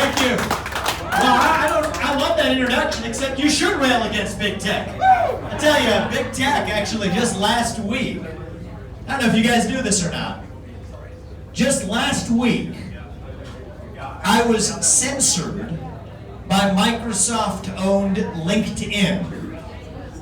Thank you. Well, I love that introduction, except you should rail against big tech. I tell you, big tech actually just last week, I don't know if you guys knew this or not, just last week, I was censored by Microsoft-owned LinkedIn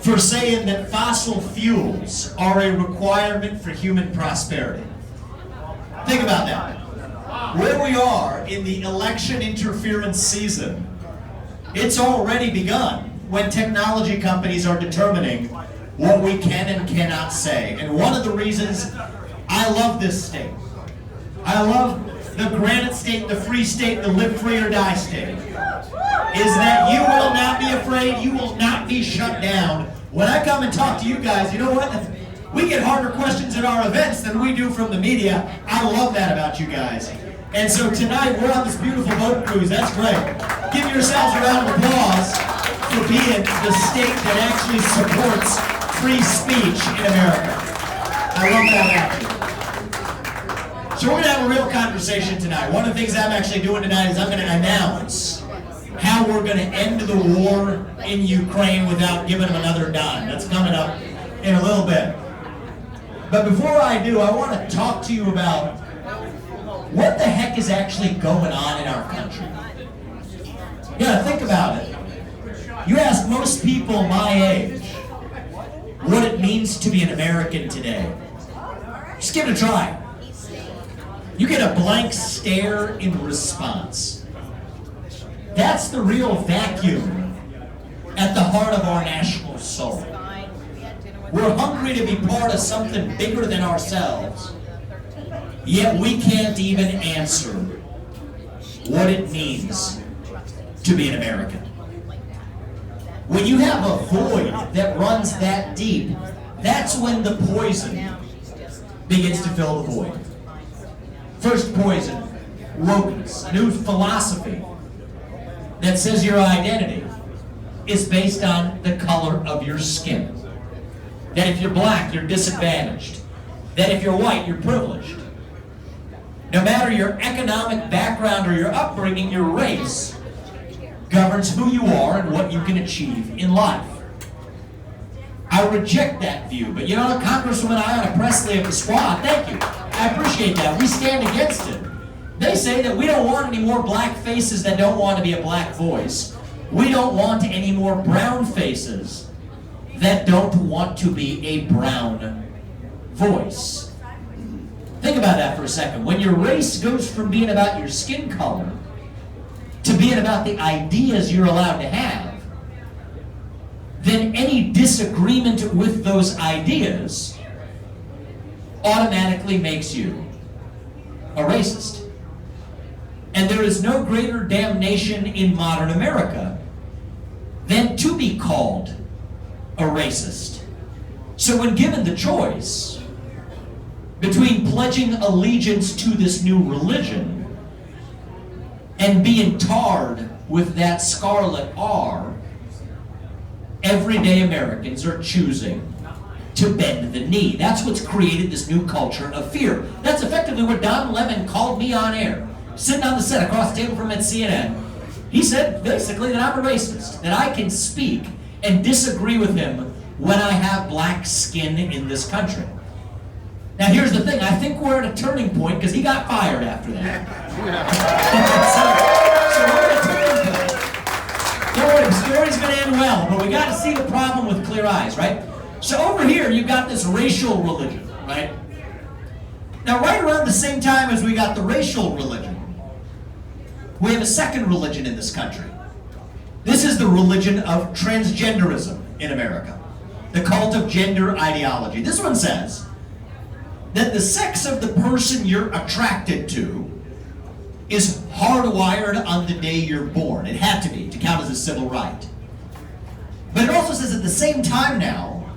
for saying that fossil fuels are a requirement for human prosperity. Think about that. Where we are in the election interference season, it's already begun when technology companies are determining what we can and cannot say. And one of the reasons I love this state, I love the granite state, the free state, the live free or die state, is that you will not be afraid, you will not be shut down. When I come and talk to you guys, you know what? We get harder questions at our events than we do from the media. I love that about you guys. And so tonight, we're on this beautiful boat cruise. That's great. Give yourselves a round of applause for being the state that actually supports free speech in America. I love that about you. So we're going to have a real conversation tonight. One of the things I'm actually doing tonight is I'm going to announce how we're going to end the war in Ukraine without giving them another dime. That's coming up in a little bit. But before I do, I want to talk to you about what the heck is actually going on in our country. Yeah, think about it. You ask most people my age what it means to be an American today. Just give it a try. You get a blank stare in response. That's the real vacuum at the heart of our national soul. We're hungry to be part of something bigger than ourselves, yet we can't even answer what it means to be an American. When you have a void that runs that deep, that's when the poison begins to fill the void. First poison, wokeness, a new philosophy that says your identity is based on the color of your skin. That if you're black, you're disadvantaged. That if you're white, you're privileged. No matter your economic background or your upbringing, your race governs who you are and what you can achieve in life. I reject that view, but you know, Congresswoman Ayanna Pressley of the Squad, thank you. I appreciate that. We stand against it. They say that we don't want any more black faces that don't want to be a black voice. We don't want any more brown faces that don't want to be a brown voice. Think about that for a second. When your race goes from being about your skin color to being about the ideas you're allowed to have, then any disagreement with those ideas automatically makes you a racist. And there is no greater damnation in modern America than to be called a racist. So when given the choice between pledging allegiance to this new religion and being tarred with that scarlet R, everyday Americans are choosing to bend the knee. That's what's created this new culture of fear. That's effectively what Don Lemon called me on air, sitting on the set across the table from at CNN. He said basically that I'm a racist, that I can speak and disagree with him when I have black skin in this country. Now here's the thing, I think we're at a turning point because he got fired after that. so we're at a turning point. Don't worry, the story's going to end well, but we got to see the problem with clear eyes, right? So over here, you've got this racial religion, right? Now right around the same time as we got the racial religion, we have a second religion in this country. This is the religion of transgenderism in America, the cult of gender ideology. This one says that the sex of the person you're attracted to is hardwired on the day you're born. It had to be to count as a civil right. But it also says at the same time now,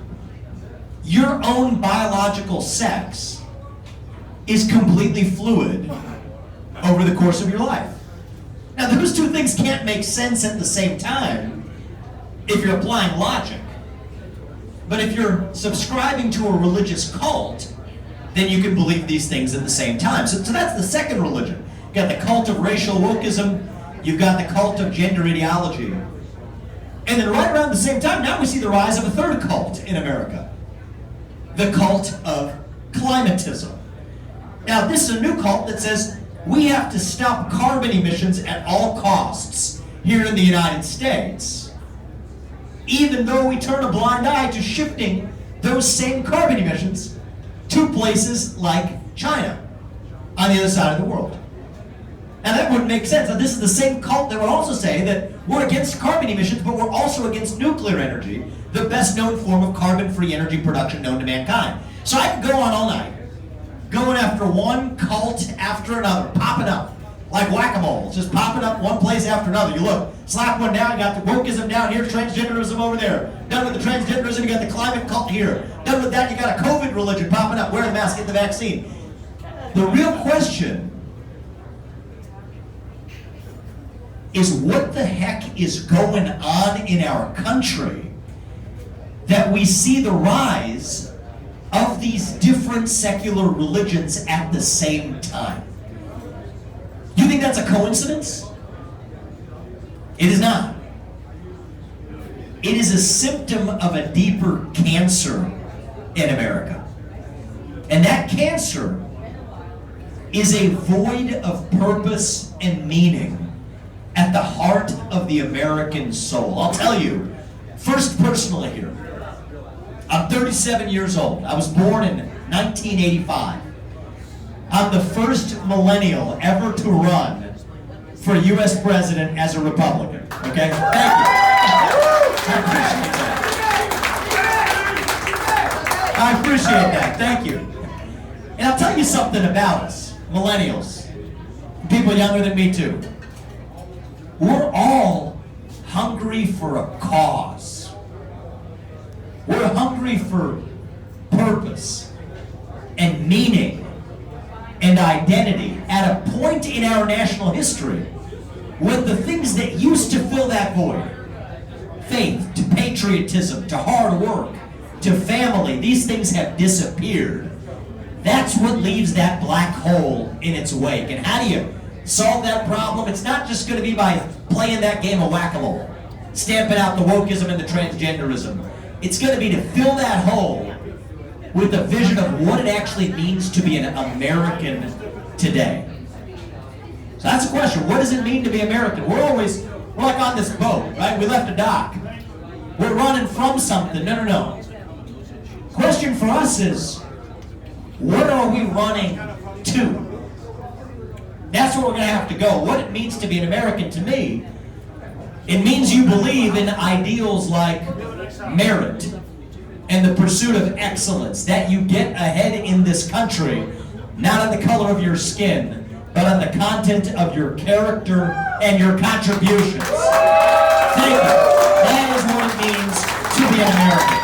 your own biological sex is completely fluid over the course of your life. Now those two things can't make sense at the same time if you're applying logic. But if you're subscribing to a religious cult, then you can believe these things at the same time. So that's the second religion. You got the cult of racial wokeism, You've got the cult of gender ideology. And then right around the same time, now we see the rise of a third cult in America. The cult of climatism. Now, this is a new cult that says we have to stop carbon emissions at all costs here in the United States, even though we turn a blind eye to shifting those same carbon emissions to places like China on the other side of the world. Now that wouldn't make sense. Now, this is the same cult that would also say that we're against carbon emissions, but we're also against nuclear energy, the best known form of carbon-free energy production known to mankind. So I could go on all night, going after one cult after another, popping up like whack-a-mole, just popping up one place after another. You look, slap one down, you got the wokeism down here, transgenderism over there. Done with the transgenderism, you got the climate cult here. Done with that, you got a COVID religion popping up, wear the mask, get the vaccine. The real question is what the heck is going on in our country that we see the rise of these different secular religions at the same time? You think that's a coincidence? It is not. It is a symptom of a deeper cancer in America. And that cancer is a void of purpose and meaning at the heart of the American soul. I'll tell you, first personally here, I'm 37 years old. I was born in 1985. I'm the first millennial ever to run for U.S. president as a Republican. Okay? Thank you. I appreciate that. Thank you. And I'll tell you something about us, millennials, people younger than me too. We're all hungry for a cause. We're hungry for purpose and meaning and identity at a point in our national history when the things that used to fill that void, faith to patriotism to hard work to family, these things have disappeared. That's what leaves that black hole in its wake. And how do you solve that problem? It's not just going to be by playing that game of whack-a-mole, stamping out the wokeism and the transgenderism. It's going to be to fill that hole with a vision of what it actually means to be an American today. So that's the question. What does it mean to be American? We're like on this boat, right? We left a dock. We're running from something. No. Question for us is, what are we running to? That's where we're going to have to go. What it means to be an American to me, it means you believe in ideals like merit and the pursuit of excellence, that you get ahead in this country, not on the color of your skin, but on the content of your character and your contributions. Thank you. That is what it means to be an American.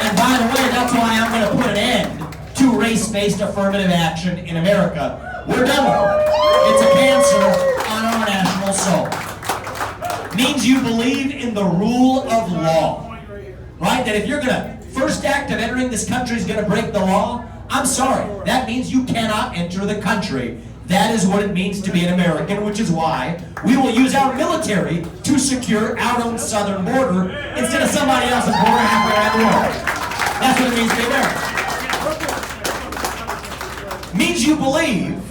And by the way, that's why I'm going to put an end to race-based affirmative action in America. We're done with it. It's a cancer on our national soul. It means you believe in the rule of law, right? That if you're going to, first act of entering this country is going to break the law, I'm sorry. That means you cannot enter the country. That is what it means to be an American, which is why we will use our military to secure our own southern border instead of somebody else's border halfway around the world. That's what it means to be American. It means you believe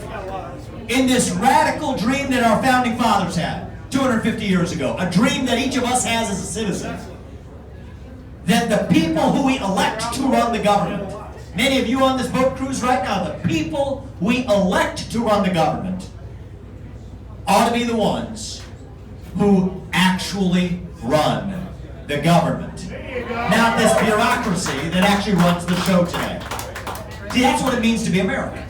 in this radical dream that our founding fathers had 250 years ago, a dream that each of us has as a citizen, that the people who we elect to run the government, many of you on this boat cruise right now, the people we elect to run the government ought to be the ones who actually run the government, not this bureaucracy that actually runs the show today. See, that's what it means to be American.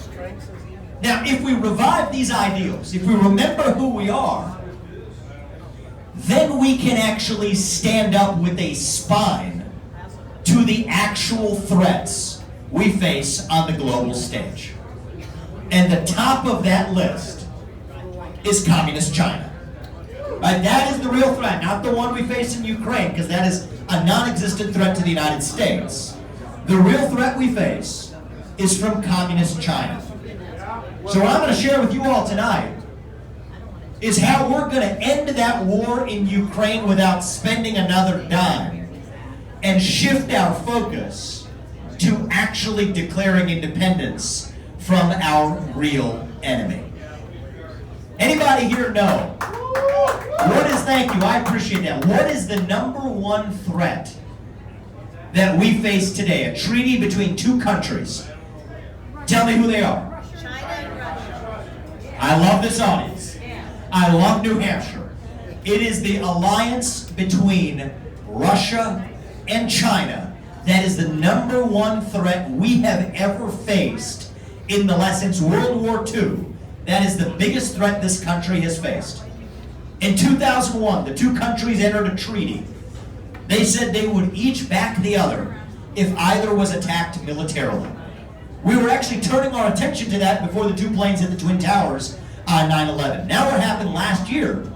Now, if we revive these ideals, if we remember who we are, then we can actually stand up with a spine to the actual threats we face on the global stage. And the top of that list is Communist China. Right? That is the real threat, not the one we face in Ukraine, because that is a non-existent threat to the United States. The real threat we face is from Communist China. So what I'm going to share with you all tonight is how we're going to end that war in Ukraine without spending another dime and shift our focus to actually declaring independence from our real enemy. Anybody here know? What is, thank you, I appreciate that. What is the number one threat that we face today? A treaty between two countries. Tell me who they are. China and Russia. I love this audience. I love New Hampshire. It is the alliance between Russia and China that is the number one threat we have ever faced since World War II. That is the biggest threat this country has faced. In 2001, the two countries entered a treaty. They said they would each back the other if either was attacked militarily. We were actually turning our attention to that before the two planes hit the Twin Towers on 9/11. Now what happened last year,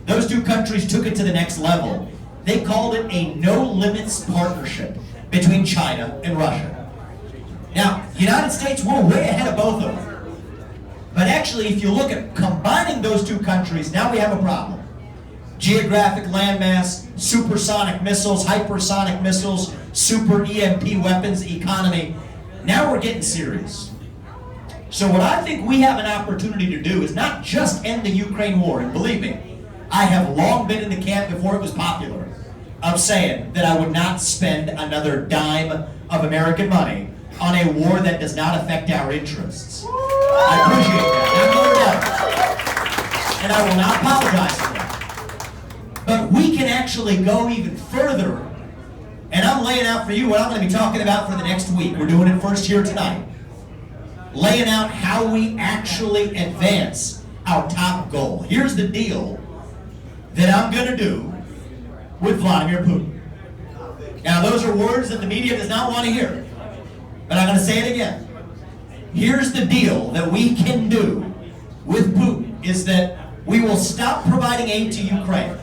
those two countries took it to the next level. They called it a no-limits partnership between China and Russia. Now, the United States, we're way ahead of both of them. But actually, if you look at combining those two countries, now we have a problem. Geographic landmass, supersonic missiles, hypersonic missiles, super EMP weapons, economy. Now we're getting serious. So what I think we have an opportunity to do is not just end the Ukraine war, and believe me, I have long been in the camp before it was popular of saying that I would not spend another dime of American money on a war that does not affect our interests. I appreciate that. And I will not apologize for that. But we can actually go even further. And I'm laying out for you what I'm going to be talking about for the next week. We're doing it first here tonight. Laying out how we actually advance our top goal. Here's the deal that I'm going to do with Vladimir Putin. Now, those are words that the media does not want to hear. But I'm going to say it again. Here's the deal that we can do with Putin is that we will stop providing aid to Ukraine.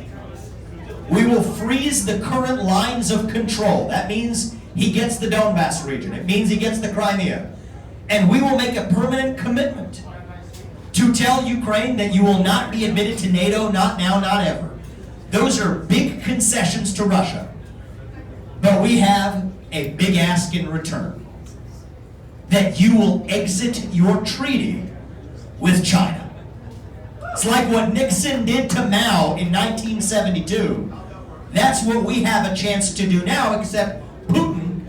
We will freeze the current lines of control. That means he gets the Donbass region. It means he gets the Crimea. And we will make a permanent commitment to tell Ukraine that you will not be admitted to NATO, not now, not ever. Those are big concessions to Russia. But we have a big ask in return. That you will exit your treaty with China. It's like what Nixon did to Mao in 1972. That's what we have a chance to do now, except Putin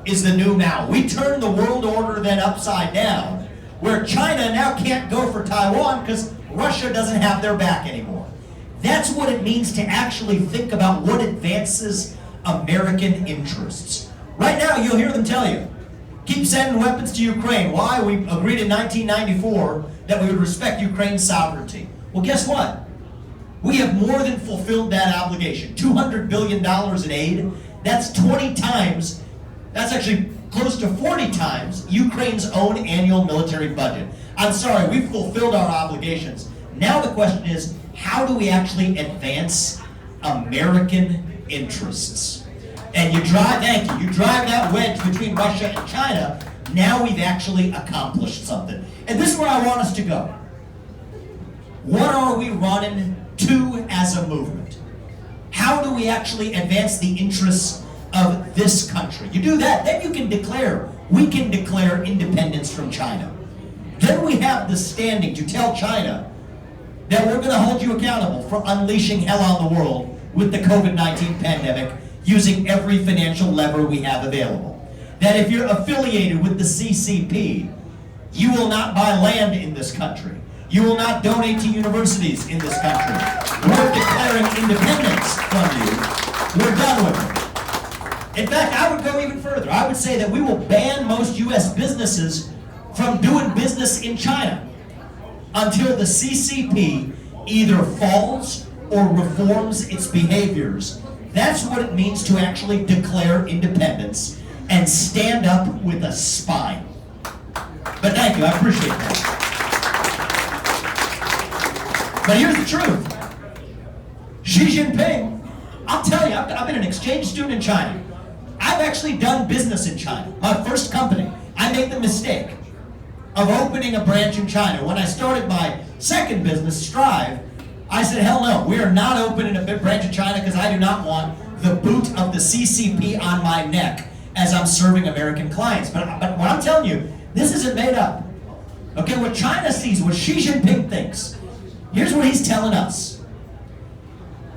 is the new Mao. We turn the world order then upside down, where China now can't go for Taiwan because Russia doesn't have their back anymore. That's what it means to actually think about what advances American interests. Right now, you'll hear them tell you, keep sending weapons to Ukraine. Why? We agreed in 1994 that we would respect Ukraine's sovereignty. Well, guess what? We have more than fulfilled that obligation. $200 billion in aid. That's 20 times, that's actually close to 40 times Ukraine's own annual military budget. I'm sorry, we've fulfilled our obligations. Now the question is, how do we actually advance American interests? And you drive that wedge between Russia and China, now we've actually accomplished something. And this is where I want us to go. What are we running to as a movement? How do we actually advance the interests of this country? You do that, then we can declare independence from China. Then we have the standing to tell China that we're going to hold you accountable for unleashing hell on the world with the COVID-19 pandemic, using every financial lever we have available. That if you're affiliated with the CCP, you will not buy land in this country. You will not donate to universities in this country. We're declaring independence from you. We're done with it. In fact, I would go even further. I would say that we will ban most U.S. businesses from doing business in China until the CCP either falls or reforms its behaviors. That's what it means to actually declare independence and stand up with a spine. But thank you, I appreciate that. But here's the truth. Xi Jinping, I'll tell you, I've been an exchange student in China. I've actually done business in China. My first company, I made the mistake of opening a branch in China. When I started my second business, Strive, I said, hell no, we are not opening a branch of China because I do not want the boot of the CCP on my neck as I'm serving American clients. But what I'm telling you, this isn't made up. Okay, what China sees, what Xi Jinping thinks, here's what he's telling us.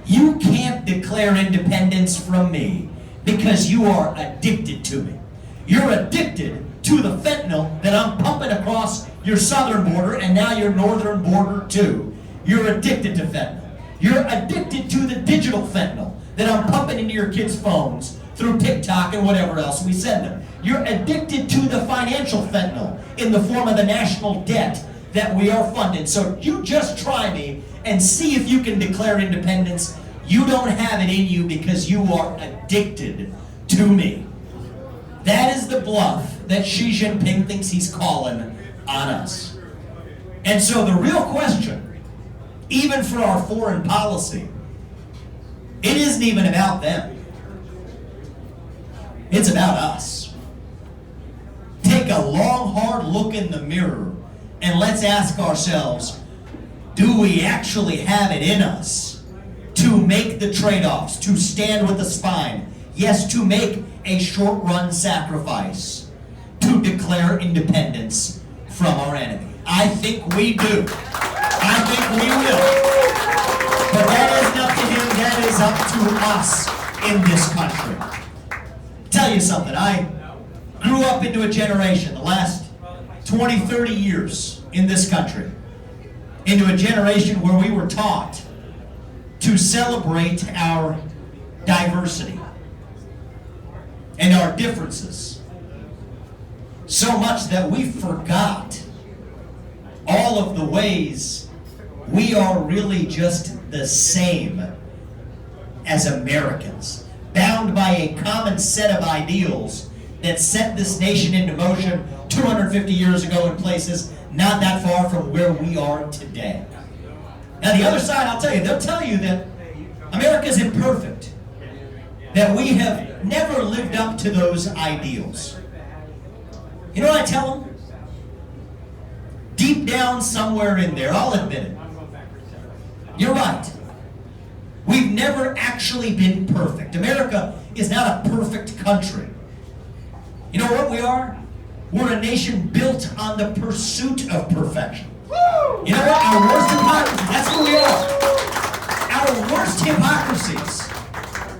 You can't declare independence from me because you are addicted to me. You're addicted to the fentanyl that I'm pumping across your southern border and now your northern border too. You're addicted to fentanyl. You're addicted to the digital fentanyl that I'm pumping into your kids' phones through TikTok and whatever else we send them. You're addicted to the financial fentanyl in the form of the national debt that we are funded. So you just try me and see if you can declare independence. You don't have it in you because you are addicted to me. That is the bluff that Xi Jinping thinks he's calling on us. And so the real question, even for our foreign policy, it isn't even about them. It's about us. Take a long, hard look in the mirror and let's ask ourselves, do we actually have it in us to make the trade-offs, to stand with the spine, yes, to make a short-run sacrifice, to declare independence from our enemy? I think we do. I think we will. But that isn't up to him, that is up to us in this country. Tell you something, I grew up into a generation, the last 20, 30 years in this country, into a generation where we were taught to celebrate our diversity and our differences so much that we forgot all of the ways we are really just the same as Americans, bound by a common set of ideals that set this nation into motion 250 years ago in places not that far from where we are today. Now the other side, I'll tell you, they'll tell you that America's imperfect, that we have never lived up to those ideals. You know what I tell them? Deep down somewhere in there, I'll admit it, you're right. We've never actually been perfect. America is not a perfect country. You know what we are? We're a nation built on the pursuit of perfection. You know what? Our worst hypocrisy, that's who we are. Our worst hypocrisies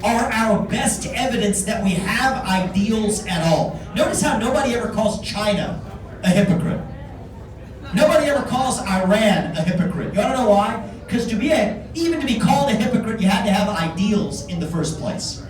are our best evidence that we have ideals at all. Notice how nobody ever calls China a hypocrite. Nobody ever calls Iran a hypocrite. You want to know why? Because even to be called a hypocrite, you had to have ideals in the first place.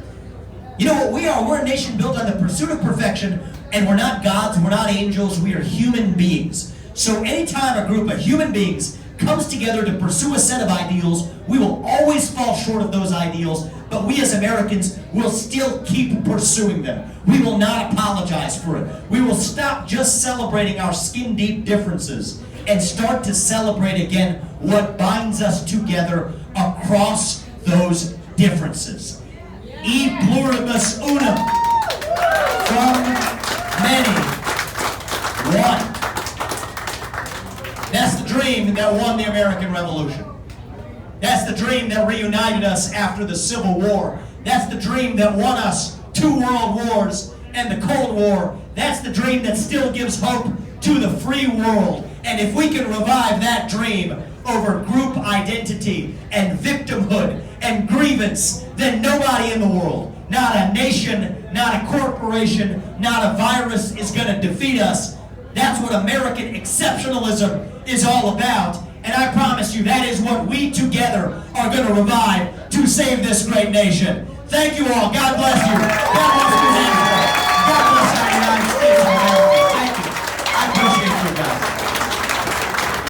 You know what we are? We're a nation built on the pursuit of perfection, and we're not gods, we're not angels, we are human beings. So anytime a group of human beings comes together to pursue a set of ideals, we will always fall short of those ideals, but we as Americans will still keep pursuing them. We will not apologize for it. We will stop just celebrating our skin-deep differences and start to celebrate again what binds us together across those differences. E pluribus unum, from many, one. That's the dream that won the American Revolution. That's the dream that reunited us after the Civil War. That's the dream that won us 2 world wars and the Cold War. That's the dream that still gives hope to the free world. And if we can revive that dream over group identity and victimhood and grievance, then nobody in the world, not a nation, not a corporation, not a virus is going to defeat us. That's what American exceptionalism is all about. And I promise you, that is what we together are going to revive to save this great nation. Thank you all. God bless you. God bless you.